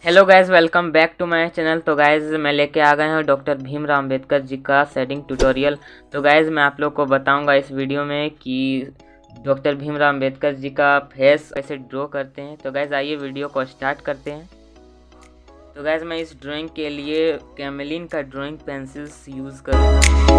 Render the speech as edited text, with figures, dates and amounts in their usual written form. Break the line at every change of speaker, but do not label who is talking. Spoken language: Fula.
Hello guys, welcome back to my channel. तो guys मैं लेके आ गए हूँ डॉक्टर भीम राव अम्बेडकर जी का शेडिंग ट्यूटोरियल। तो गाइज मैं आप लोग को बताऊंगा इस वीडियो में कि डॉक्टर भीम राव अम्बेडकर जी का फेस कैसे ड्रॉ करते हैं। तो गाइज आइए वीडियो को स्टार्ट करते हैं। तो गाइज मैं इस ड्राइंग के लिए कैमलिन का ड्राइंग पेंसिल्स यूज़ करूँगा।